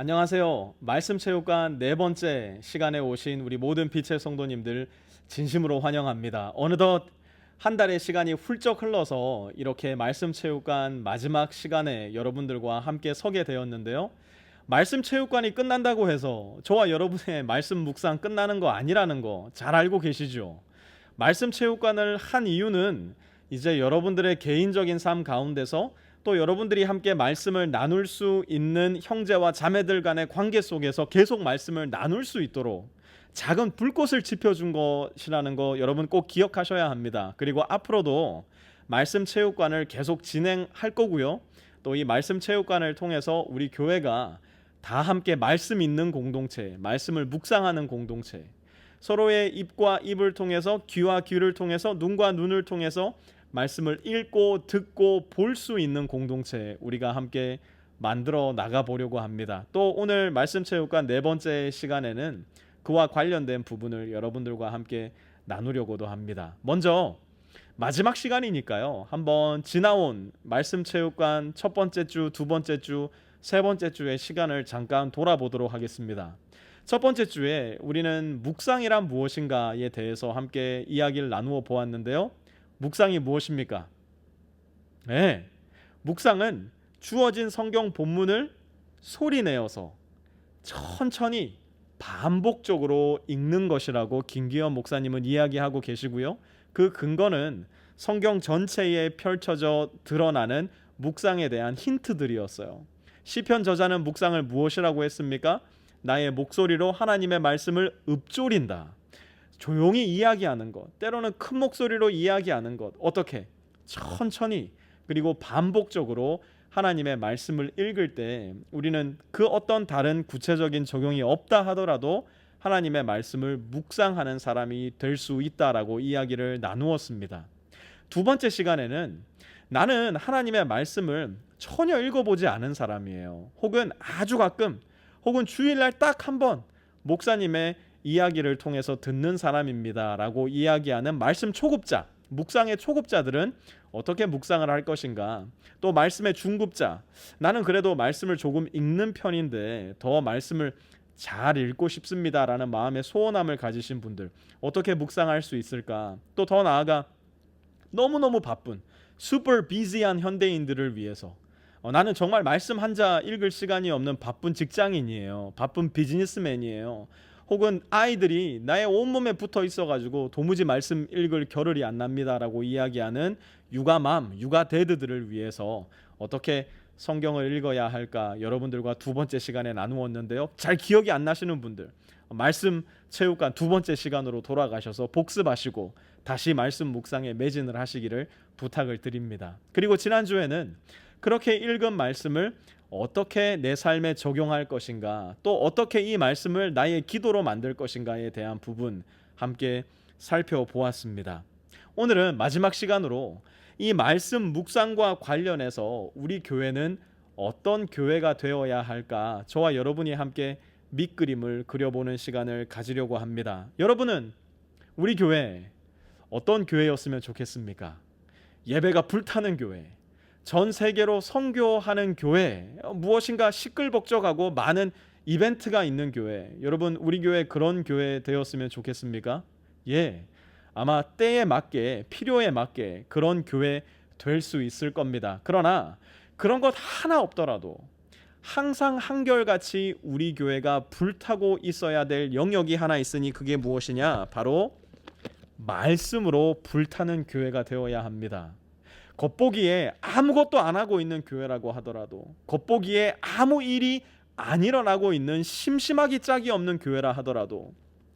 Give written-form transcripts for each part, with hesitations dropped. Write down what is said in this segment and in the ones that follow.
안녕하세요. 말씀체육관 네 번째 시간에 오신 우리 모든 빛의 성도님들 진심으로 환영합니다. 어느덧 한 달의 시간이 훌쩍 흘러서 이렇게 말씀체육관 마지막 시간에 여러분들과 함께 서게 되었는데요. 말씀체육관이 끝난다고 해서 저와 여러분의 말씀 묵상 끝나는 거 아니라는 거 잘 알고 계시죠? 말씀체육관을 한 이유는 이제 여러분들의 개인적인 삶 가운데서 또 여러분들이 함께 말씀을 나눌 수 있는 형제와 자매들 간의 관계 속에서 계속 말씀을 나눌 수 있도록 작은 불꽃을 지펴준 것이라는 거 여러분 꼭 기억하셔야 합니다. 그리고 앞으로도 말씀 체육관을 계속 진행할 거고요. 또 이 말씀 체육관을 통해서 우리 교회가 다 함께 말씀 있는 공동체, 말씀을 묵상하는 공동체, 서로의 입과 입을 통해서 귀와 귀를 통해서 눈과 눈을 통해서 말씀을 읽고 듣고 볼 수 있는 공동체 우리가 함께 만들어 나가 보려고 합니다. 또 오늘 말씀 체육관 네 번째 시간에는 그와 관련된 부분을 여러분들과 함께 나누려고도 합니다. 먼저 마지막 시간이니까요. 한번 지나온 말씀 체육관 첫 번째 주, 두 번째 주, 세 번째 주의 시간을 잠깐 돌아보도록 하겠습니다. 첫 번째 주에 우리는 묵상이란 무엇인가에 대해서 함께 이야기를 나누어 보았는데요. 묵상이 무엇입니까? 네, 묵상은 주어진 성경 본문을 소리내어서 천천히 반복적으로 읽는 것이라고 김기현 목사님은 이야기하고 계시고요. 그 근거는 성경 전체에 펼쳐져 드러나는 묵상에 대한 힌트들이었어요. 시편 저자는 묵상을 무엇이라고 했습니까? 나의 목소리로 하나님의 말씀을 읊조린다. 조용히 이야기하는 것, 때로는 큰 목소리로 이야기하는 것, 어떻게? 천천히 그리고 반복적으로 하나님의 말씀을 읽을 때 우리는 그 어떤 다른 구체적인 적용이 없다 하더라도 하나님의 말씀을 묵상하는 사람이 될 수 있다라고 이야기를 나누었습니다. 두 번째 시간에는 나는 하나님의 말씀을 전혀 읽어보지 않은 사람이에요. 혹은 아주 가끔, 혹은 주일날 딱 한 번 목사님의 이야기를 통해서 듣는 사람입니다 라고 이야기하는 말씀 초급자, 묵상의 초급자들은 어떻게 묵상을 할 것인가? 또 말씀의 중급자, 나는 그래도 말씀을 조금 읽는 편인데 더 말씀을 잘 읽고 싶습니다 라는 마음의 소원함을 가지신 분들 어떻게 묵상할 수 있을까? 또 더 나아가 너무너무 바쁜 슈퍼 비지한 현대인들을 위해서 나는 정말 말씀 한자 읽을 시간이 없는 바쁜 직장인이에요. 바쁜 비즈니스맨이에요. 혹은 아이들이 나의 온몸에 붙어 있어가지고 도무지 말씀 읽을 겨를이 안 납니다라고 이야기하는 육아맘, 육아데드들을 위해서 어떻게 성경을 읽어야 할까 여러분들과 두 번째 시간에 나누었는데요. 잘 기억이 안 나시는 분들 말씀 체육관 두 번째 시간으로 돌아가셔서 복습하시고 다시 말씀 묵상에 매진을 하시기를 부탁을 드립니다. 그리고 지난주에는 그렇게 읽은 말씀을 어떻게 내 삶에 적용할 것인가, 또 어떻게 이 말씀을 나의 기도로 만들 것인가에 대한 부분 함께 살펴보았습니다. 오늘은 마지막 시간으로 이 말씀 묵상과 관련해서 우리 교회는 어떤 교회가 되어야 할까, 저와 여러분이 함께 밑그림을 그려보는 시간을 가지려고 합니다. 여러분은 우리 교회 어떤 교회였으면 좋겠습니까? 예배가 불타는 교회, 전 세계로 선교하는 교회, 무엇인가 시끌벅적하고 많은 이벤트가 있는 교회, 여러분 우리 교회 그런 교회 되었으면 좋겠습니까? 예, 아마 때에 맞게 필요에 맞게 그런 교회 될 수 있을 겁니다. 그러나 그런 것 하나 없더라도 항상 한결같이 우리 교회가 불타고 있어야 될 영역이 하나 있으니 그게 무엇이냐? 바로 말씀으로 불타는 교회가 되어야 합니다. 겉보기에 아무것도 안 하고 있는 교회라고 하더라도, 겉보기에 아무 일이 안 일어나고 있는 심심하기 짝이 없는 교회라 하더라도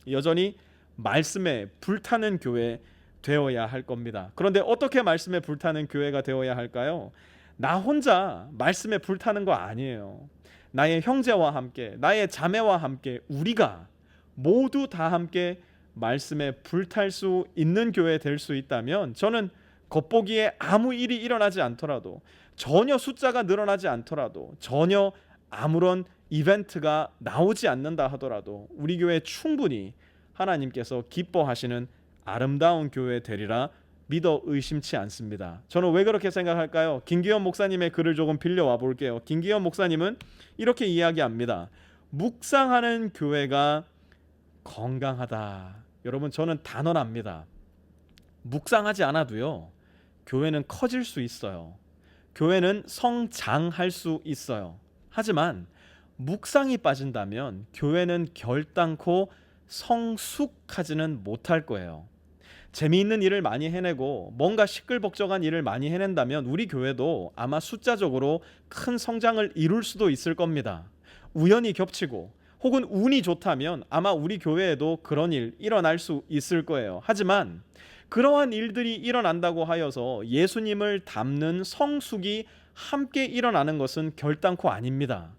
여전히 말씀에 불타는 교회 되어야 할 겁니다. 그런데 어떻게 말씀에 불타는 교회가 되어야 할까요? 나 혼자 말씀에 불타는 거 아니에요. 나의 형제와 함께, 나의 자매와 함께 우리가 모두 다 함께 말씀에 불탈 수 있는 교회 될 수 있다면, 저는 겉보기에 아무 일이 일어나지 않더라도, 전혀 숫자가 늘어나지 않더라도, 전혀 아무런 이벤트가 나오지 않는다 하더라도 우리 교회 충분히 하나님께서 기뻐하시는 아름다운 교회 되리라 믿어 의심치 않습니다. 저는 왜 그렇게 생각할까요? 김기현 목사님의 글을 조금 빌려와 볼게요. 김기현 목사님은 이렇게 이야기합니다. 묵상하는 교회가 건강하다. 여러분, 저는 단언합니다. 묵상하지 않아도요, 교회는 커질 수 있어요. 교회는 성장할 수 있어요. 하지만 묵상이 빠진다면 교회는 결단코 성숙하지는 못할 거예요. 재미있는 일을 많이 해내고 뭔가 시끌벅적한 일을 많이 해낸다면 우리 교회도 아마 숫자적으로 큰 성장을 이룰 수도 있을 겁니다. 우연히 겹치고 혹은 운이 좋다면 아마 우리 교회에도 그런 일 일어날 수 있을 거예요. 하지만 그러한 일들이 일어난다고 하여서 예수님을 닮는 성숙이 함께 일어나는 것은 결단코 아닙니다.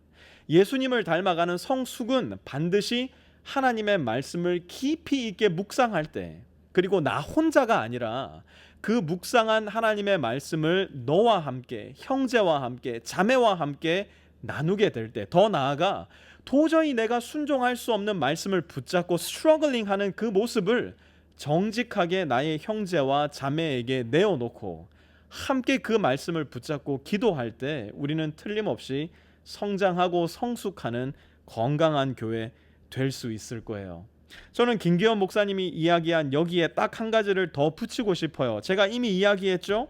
예수님을 닮아가는 성숙은 반드시 하나님의 말씀을 깊이 있게 묵상할 때, 그리고 나 혼자가 아니라 그 묵상한 하나님의 말씀을 너와 함께, 형제와 함께, 자매와 함께 나누게 될 때, 더 나아가 도저히 내가 순종할 수 없는 말씀을 붙잡고 스트러글링하는 그 모습을 정직하게 나의 형제와 자매에게 내어놓고 함께 그 말씀을 붙잡고 기도할 때 우리는 틀림없이 성장하고 성숙하는 건강한 교회 될 수 있을 거예요. 저는 김기현 목사님이 이야기한 여기에 딱 한 가지를 더 붙이고 싶어요. 제가 이미 이야기했죠?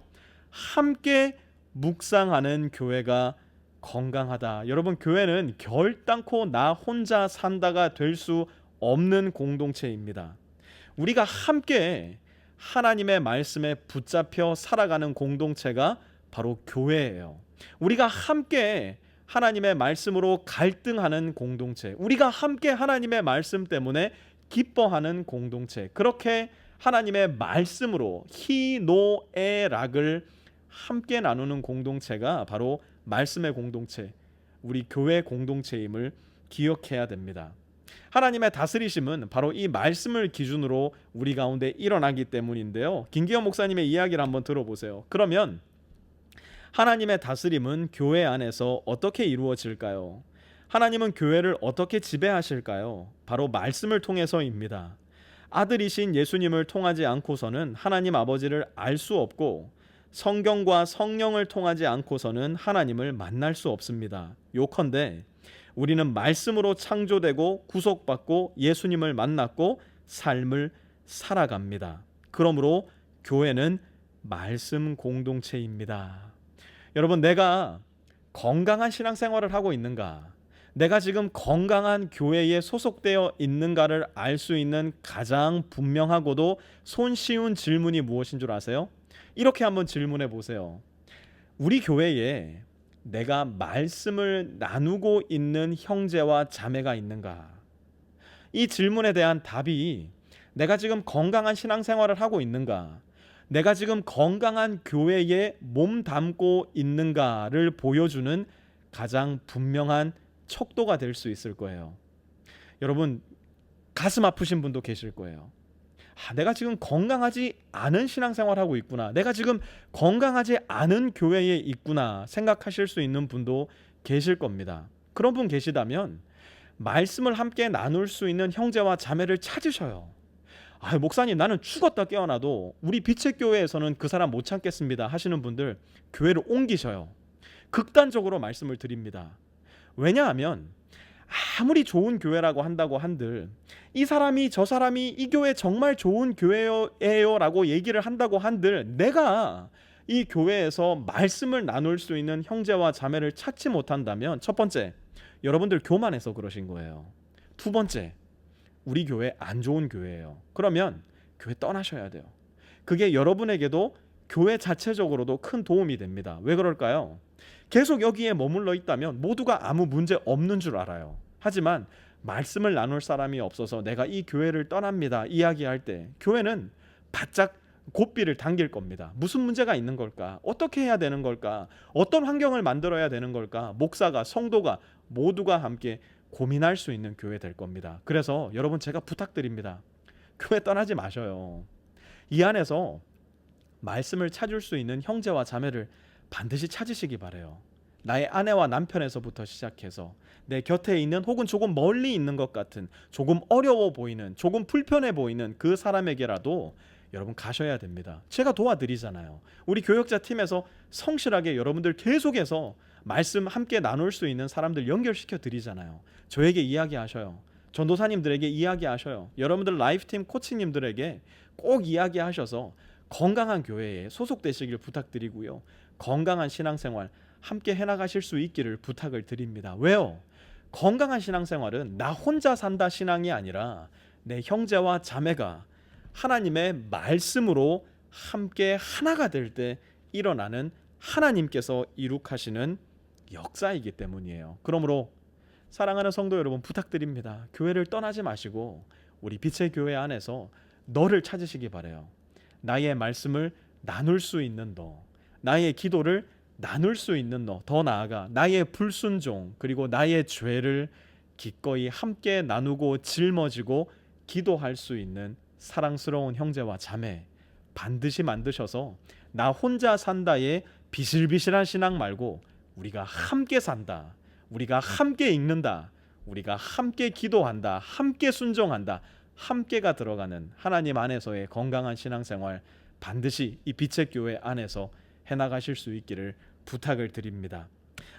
함께 묵상하는 교회가 건강하다. 여러분, 교회는 결단코 나 혼자 산다가 될 수 없는 공동체입니다. 우리가 함께 하나님의 말씀에 붙잡혀 살아가는 공동체가 바로 교회예요. 우리가 함께 하나님의 말씀으로 갈등하는 공동체, 우리가 함께 하나님의 말씀 때문에 기뻐하는 공동체, 그렇게 하나님의 말씀으로 희노애락을 함께 나누는 공동체가 바로 말씀의 공동체, 우리 교회 공동체임을 기억해야 됩니다. 하나님의 다스리심은 바로 이 말씀을 기준으로 우리 가운데 일어나기 때문인데요. 김기현 목사님의 이야기를 한번 들어보세요. 그러면 하나님의 다스림은 교회 안에서 어떻게 이루어질까요? 하나님은 교회를 어떻게 지배하실까요? 바로 말씀을 통해서입니다. 아들이신 예수님을 통하지 않고서는 하나님 아버지를 알 수 없고 성경과 성령을 통하지 않고서는 하나님을 만날 수 없습니다. 요컨대 우리는 말씀으로 창조되고 구속받고 예수님을 만났고 삶을 살아갑니다. 그러므로 교회는 말씀 공동체입니다. 여러분, 내가 건강한 신앙생활을 하고 있는가? 내가 지금 건강한 교회에 소속되어 있는가를 알 수 있는 가장 분명하고도 손쉬운 질문이 무엇인 줄 아세요? 이렇게 한번 질문해 보세요. 우리 교회에 내가 말씀을 나누고 있는 형제와 자매가 있는가? 이 질문에 대한 답이 내가 지금 건강한 신앙생활을 하고 있는가? 내가 지금 건강한 교회에 몸 담고 있는가를 보여주는 가장 분명한 척도가 될 수 있을 거예요. 여러분, 가슴 아프신 분도 계실 거예요. 내가 지금 건강하지 않은 신앙생활을 하고 있구나, 내가 지금 건강하지 않은 교회에 있구나 생각하실 수 있는 분도 계실 겁니다. 그런 분 계시다면 말씀을 함께 나눌 수 있는 형제와 자매를 찾으셔요. 목사님, 나는 죽었다 깨어나도 우리 빛의 교회에서는 그 사람 못 참겠습니다 하시는 분들 교회를 옮기셔요. 극단적으로 말씀을 드립니다. 왜냐하면 아무리 좋은 교회라고 한다고 한들 이 사람이 저 사람이 이 교회 정말 좋은 교회예요 라고 얘기를 한다고 한들 내가 이 교회에서 말씀을 나눌 수 있는 형제와 자매를 찾지 못한다면, 첫 번째, 여러분들 교만해서 그러신 거예요. 두 번째, 우리 교회 안 좋은 교회예요. 그러면 교회 떠나셔야 돼요. 그게 여러분에게도 교회 자체적으로도 큰 도움이 됩니다. 왜 그럴까요? 계속 여기에 머물러 있다면 모두가 아무 문제 없는 줄 알아요. 하지만 말씀을 나눌 사람이 없어서 내가 이 교회를 떠납니다 이야기할 때 교회는 바짝 고삐를 당길 겁니다. 무슨 문제가 있는 걸까? 어떻게 해야 되는 걸까? 어떤 환경을 만들어야 되는 걸까? 목사가, 성도가 모두가 함께 고민할 수 있는 교회 될 겁니다. 그래서 여러분, 제가 부탁드립니다. 교회 떠나지 마셔요. 이 안에서 말씀을 찾을 수 있는 형제와 자매를 반드시 찾으시기 바라요. 나의 아내와 남편에서부터 시작해서 내 곁에 있는 혹은 조금 멀리 있는 것 같은, 조금 어려워 보이는, 조금 불편해 보이는 그 사람에게라도 여러분 가셔야 됩니다. 제가 도와드리잖아요. 우리 교역자 팀에서 성실하게 여러분들 계속해서 말씀 함께 나눌 수 있는 사람들 연결시켜 드리잖아요. 저에게 이야기하셔요. 전도사님들에게 이야기하셔요. 여러분들 라이프팀 코치님들에게 꼭 이야기하셔서 건강한 교회에 소속되시길 부탁드리고요. 건강한 신앙생활 함께 해나가실 수 있기를 부탁을 드립니다. 왜요? 건강한 신앙생활은 나 혼자 산다 신앙이 아니라 내 형제와 자매가 하나님의 말씀으로 함께 하나가 될 때 일어나는 하나님께서 이룩하시는 역사이기 때문이에요. 그러므로 사랑하는 성도 여러분 부탁드립니다. 교회를 떠나지 마시고 우리 빛의 교회 안에서 너를 찾으시기 바라요. 나의 말씀을 나눌 수 있는 너, 나의 기도를 나눌 수 있는 너, 더 나아가 나의 불순종 그리고 나의 죄를 기꺼이 함께 나누고 짊어지고 기도할 수 있는 사랑스러운 형제와 자매 반드시 만드셔서 나 혼자 산다의 비실비실한 신앙 말고 우리가 함께 산다, 우리가 함께 읽는다, 우리가 함께 기도한다, 함께 순종한다, 함께가 들어가는 하나님 안에서의 건강한 신앙생활 반드시 이 빛의 교회 안에서 해나가실 수 있기를 부탁을 드립니다.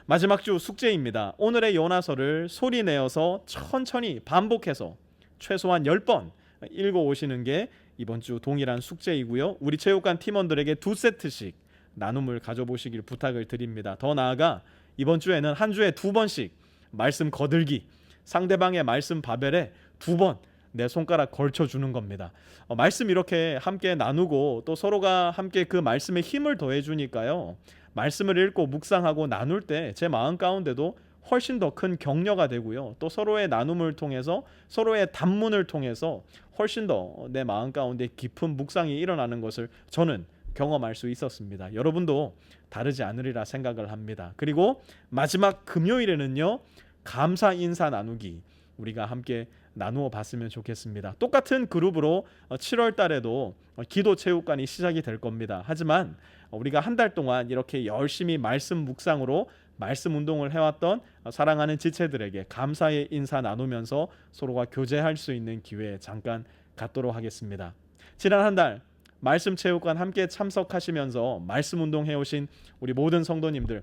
마지막 주 숙제입니다. 오늘의 요나서를 소리내어서 천천히 반복해서 최소한 10번 읽어오시는 게 이번 주 동일한 숙제이고요. 우리 체육관 팀원들에게 2세트씩 나눔을 가져보시길 부탁을 드립니다. 더 나아가 이번 주에는 한 주에 2번씩 말씀 거들기, 상대방의 말씀 바벨에 2번 내 손가락 걸쳐주는 겁니다. 말씀 이렇게 함께 나누고 또 서로가 함께 그 말씀에 힘을 더해주니까요. 말씀을 읽고 묵상하고 나눌 때 제 마음 가운데도 훨씬 더 큰 격려가 되고요. 또 서로의 나눔을 통해서 서로의 단문을 통해서 훨씬 더 내 마음 가운데 깊은 묵상이 일어나는 것을 저는 경험할 수 있었습니다. 여러분도 다르지 않으리라 생각을 합니다. 그리고 마지막 금요일에는요. 감사 인사 나누기 우리가 함께 나누어 봤으면 좋겠습니다. 똑같은 그룹으로 7월 달에도 기도 체육관이 시작이 될 겁니다. 하지만 우리가 한 달 동안 이렇게 열심히 말씀 묵상으로 말씀 운동을 해왔던 사랑하는 지체들에게 감사의 인사 나누면서 서로가 교제할 수 있는 기회에 잠깐 갖도록 하겠습니다. 지난 한 달 말씀 체육관 함께 참석하시면서 말씀 운동 해오신 우리 모든 성도님들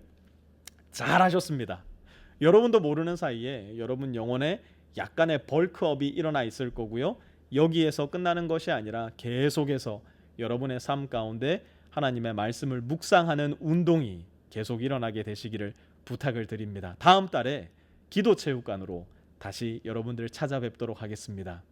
잘하셨습니다. 여러분도 모르는 사이에 여러분 영혼에 약간의 벌크업이 일어나 있을 거고요. 여기에서 끝나는 것이 아니라 계속해서 여러분의 삶 가운데 하나님의 말씀을 묵상하는 운동이 계속 일어나게 되시기를 부탁을 드립니다. 다음 달에 기도 체육관으로 다시 여러분들 찾아뵙도록 하겠습니다.